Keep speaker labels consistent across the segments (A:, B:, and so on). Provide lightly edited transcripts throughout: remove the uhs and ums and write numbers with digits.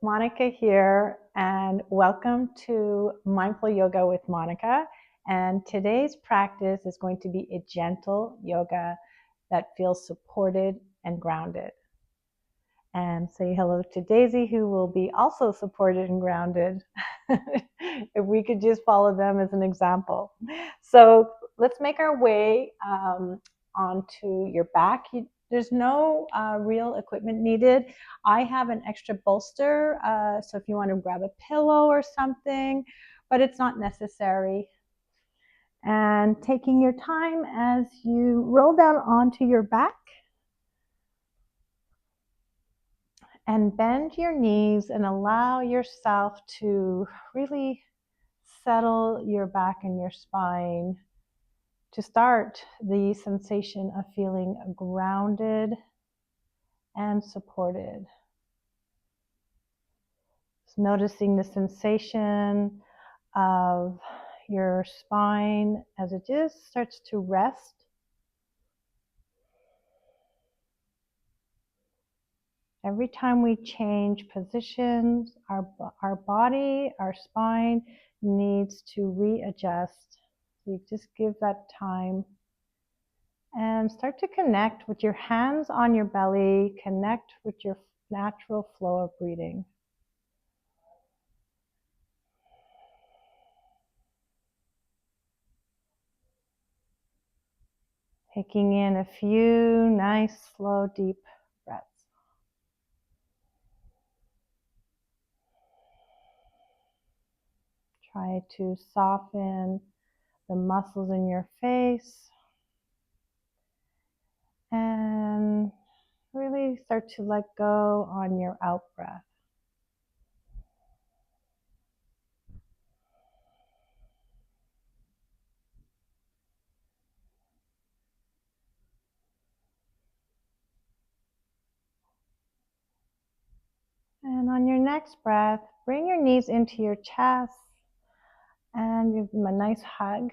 A: Monica here, and welcome to Mindful Yoga with Monica. And today's practice is going to be a gentle yoga that feels supported and grounded. And say hello to Daisy, who will be also supported and grounded if we could just follow them as an example. So let's make our way onto your back. There's no real equipment needed. I have an extra bolster, so if you want to grab a pillow or something, but it's not necessary. And taking your time as you roll down onto your back and bend your knees and allow yourself to really settle your back and your spine to start the sensation of feeling grounded and supported. So noticing the sensation of your spine as it just starts to rest. Every time we change positions, our body, our spine needs to readjust. So you just give that time and start to connect with your hands on your belly, connect with your natural flow of breathing. Taking in a few nice, slow, deep breaths. Try to soften the muscles in your face and really start to let go on your out breath. And on your next breath, bring your knees into your chest and give them a nice hug.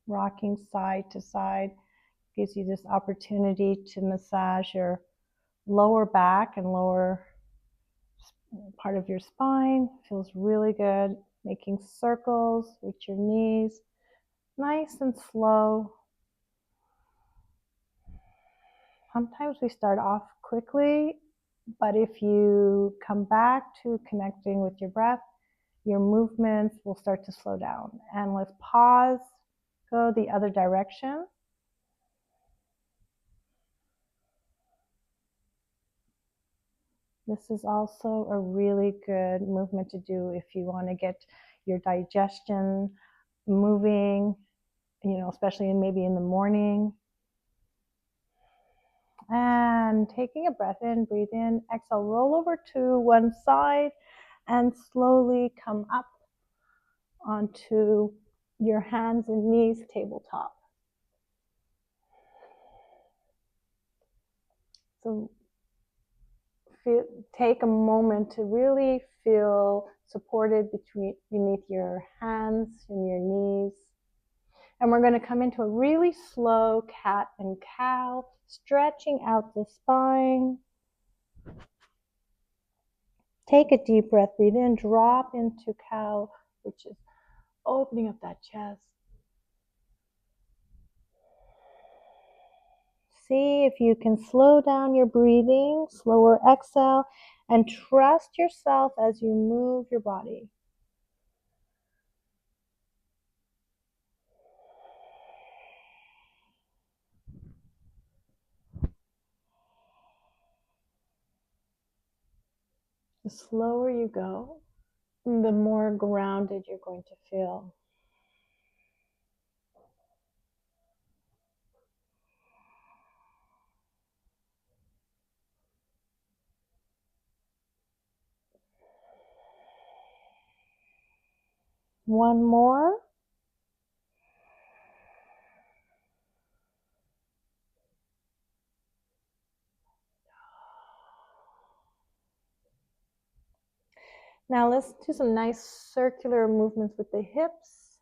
A: Rocking side to side gives you this opportunity to massage your lower back and lower part of your spine. Feels really good. Making circles with your knees, nice and slow. Sometimes we start off quickly, but if you come back to connecting with your breath, your movements will start to slow down. And let's pause, go the other direction. This is also a really good movement to do if you want to get your digestion moving, especially maybe in the morning. And taking a breath in, breathe in, exhale, roll over to one side and slowly come up onto your hands and knees, tabletop. So take a moment to really feel supported beneath your hands and your knees. And we're going to come into a really slow cat and cow, stretching out the spine. Take a deep breath, breathe in, drop into cow, which is opening up that chest. See if you can slow down your breathing, slower exhale, and trust yourself as you move your body. The slower you go, the more grounded you're going to feel. One more. Now let's do some nice circular movements with the hips.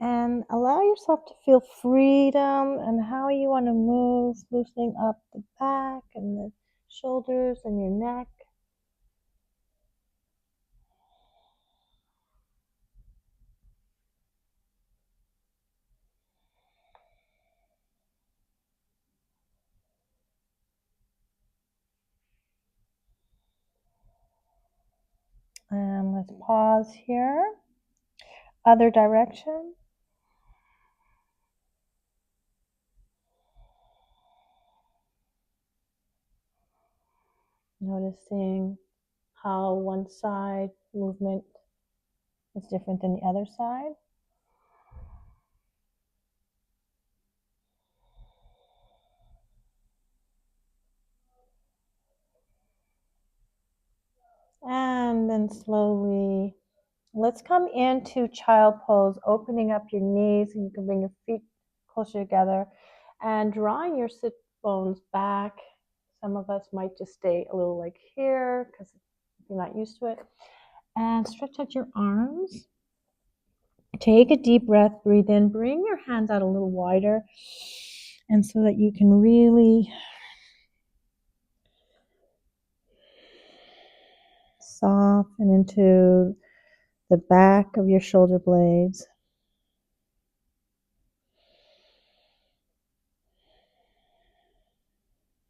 A: And allow yourself to feel freedom and how you want to move, loosening up the back and the shoulders and your neck. And let's pause here. Other direction. Noticing how one side movement is different than the other side. And then slowly, let's come into child pose, opening up your knees, and you can bring your feet closer together and drawing your sit bones back. Some of us might just stay a little like here because you're not used to it. And stretch out your arms. Take a deep breath, breathe in, bring your hands out a little wider, and so that you can really soften into the back of your shoulder blades.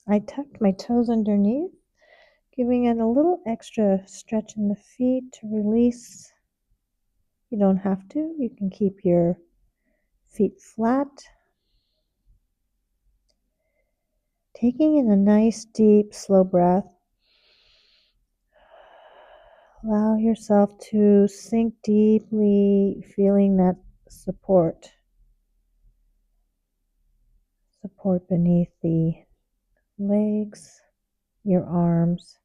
A: I tucked my toes underneath, giving it a little extra stretch in the feet to release. You don't have to. You can keep your feet flat. Taking in a nice, deep, slow breath. Allow yourself to sink deeply, feeling that support beneath the legs, your arms.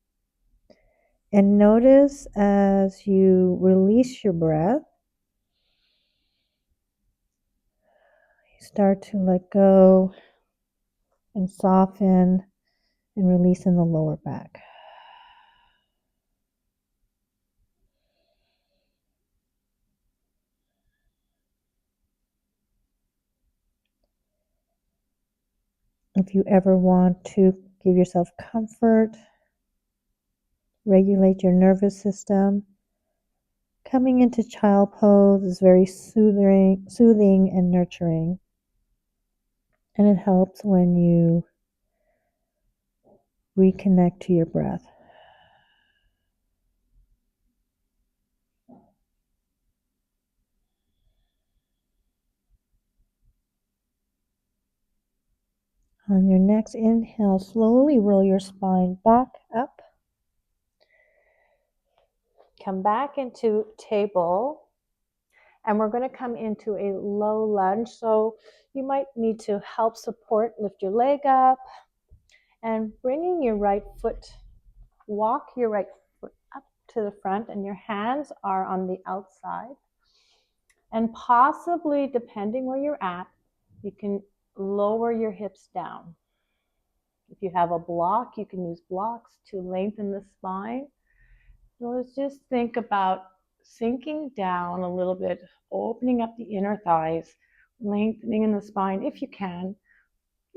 A: And notice as you release your breath, you start to let go and soften and release in the lower back. If you ever want to give yourself comfort, regulate your nervous system, coming into child pose is very soothing and nurturing. And it helps when you reconnect to your breath. On your next inhale, slowly roll your spine back up. Come back into table. And we're going to come into a low lunge. So you might need to help support, lift your leg up, and bringing your right foot, walk your right foot up to the front, and your hands are on the outside. And possibly, depending where you're at, you can lower your hips down. If you have a block, you can use blocks to lengthen the spine. So let's just think about sinking down a little bit, opening up the inner thighs, lengthening in the spine if you can.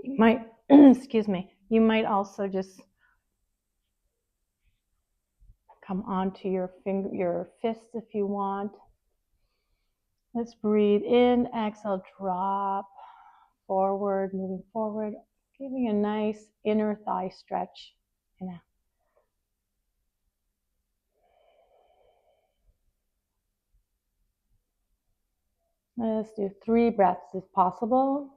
A: You might, excuse me, you might also just come onto your fists if you want. Let's breathe in, exhale, drop forward, moving forward, giving a nice inner thigh stretch. And out. Let's do 3 breaths if possible.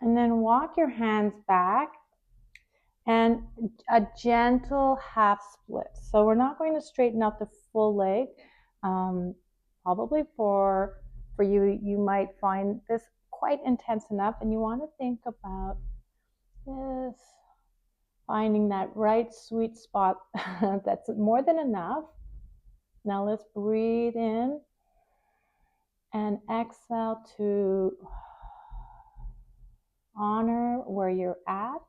A: And then walk your hands back and a gentle half split. So we're not going to straighten out the full leg. Probably for you, you might find this quite intense enough, and you want to think about this, finding that right sweet spot that's more than enough. Now let's breathe in and exhale to honor where you're at.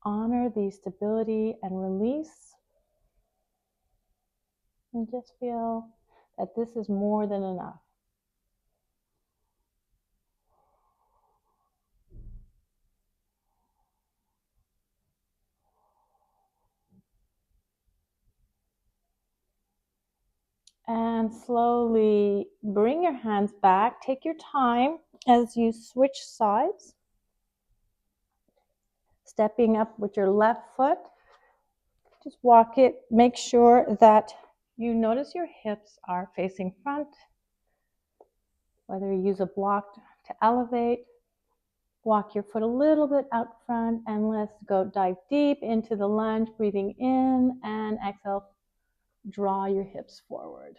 A: honor the stability and release, and just feel that this is more than enough. And slowly bring your hands back. Take your time as you switch sides. Stepping up with your left foot. Just walk it. Make sure that you notice your hips are facing front. Whether you use a block to elevate, walk your foot a little bit out front, and let's go dive deep into the lunge, breathing in and exhale. Draw your hips forward.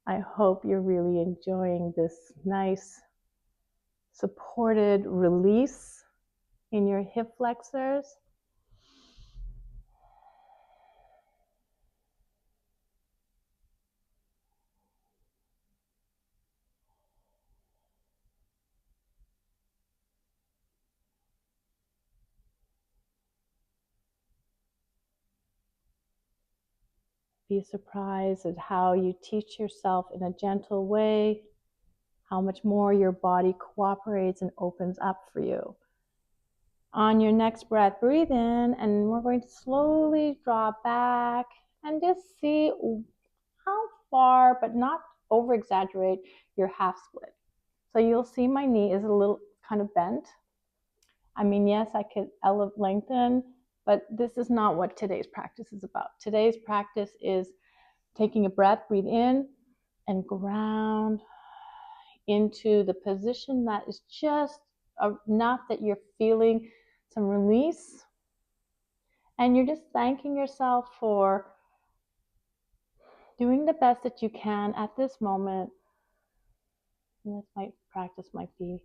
A: I hope you're really enjoying this nice supported release in your hip flexors. Be surprised at how you teach yourself in a gentle way, how much more your body cooperates and opens up for you. On your next breath, breathe in, and we're going to slowly draw back and just see how far, but not over exaggerate, your half split. So you'll see my knee is a little kind of bent. I mean, yes, I could lengthen, but this is not what today's practice is about. Today's practice is taking a breath, breathe in, and ground into the position that is just enough that you're feeling some release. And you're just thanking yourself for doing the best that you can at this moment. And this practice might be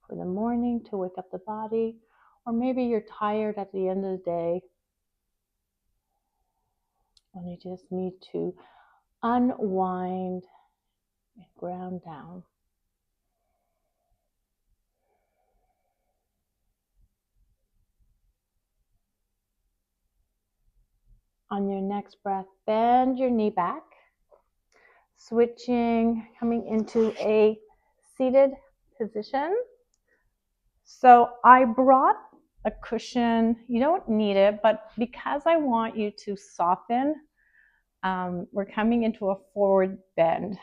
A: for the morning to wake up the body, or maybe you're tired at the end of the day and you just need to unwind and ground down. On your next breath, bend your knee back, switching, coming into a seated position. So I brought a cushion. You don't need it, but because I want you to soften, we're coming into a forward bend,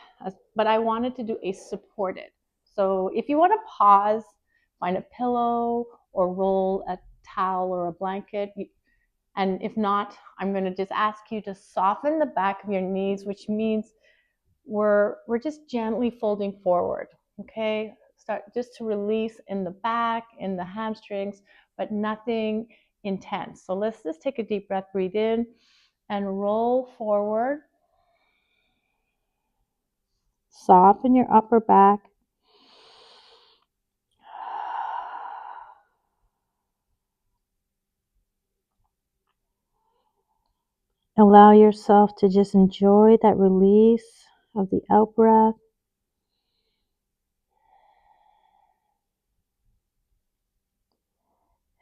A: but I wanted to do a supported. So if you want to pause, find a pillow or roll a towel or a blanket. And if not, I'm going to just ask you to soften the back of your knees, which means we're just gently folding forward, okay? Start just to release in the back, in the hamstrings, but nothing intense. So let's just take a deep breath, breathe in, and roll forward. Soften your upper back. Allow yourself to just enjoy that release of the out breath.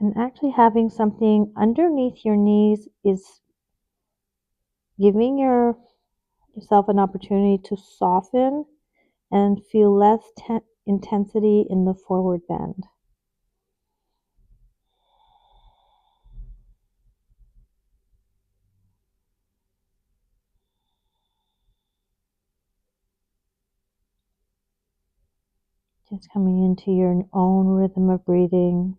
A: And actually having something underneath your knees is giving yourself an opportunity to soften and feel less intensity in the forward bend. Just coming into your own rhythm of breathing.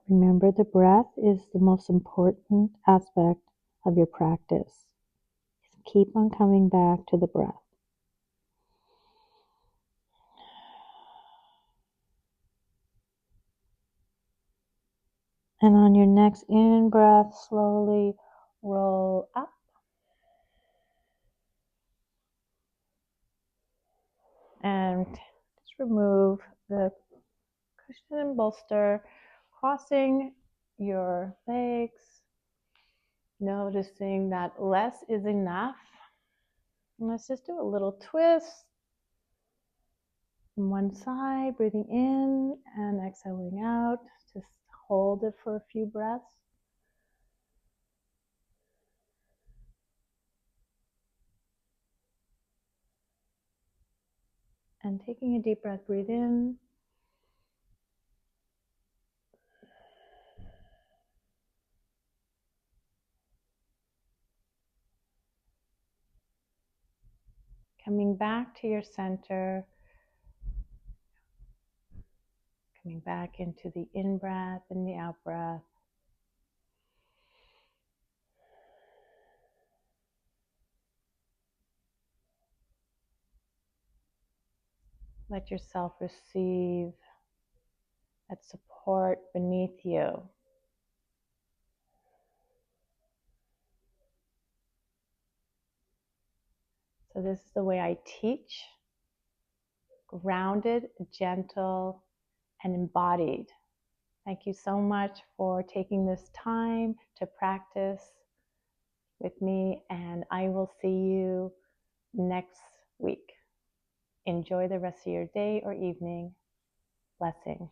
A: Remember, the breath is the most important aspect of your practice. Just keep on coming back to the breath. And on your next in-breath, slowly roll up. And just remove the cushion and bolster, crossing your legs, noticing that less is enough. And let's just do a little twist from one side, breathing in and exhaling out. Just hold it for a few breaths. And taking a deep breath, breathe in. Coming back to your center. Coming back into the in-breath and the out-breath. Let yourself receive that support beneath you. So this is the way I teach. Grounded, gentle, and embodied. Thank you so much for taking this time to practice with me, and I will see you next week. Enjoy the rest of your day or evening. Blessings.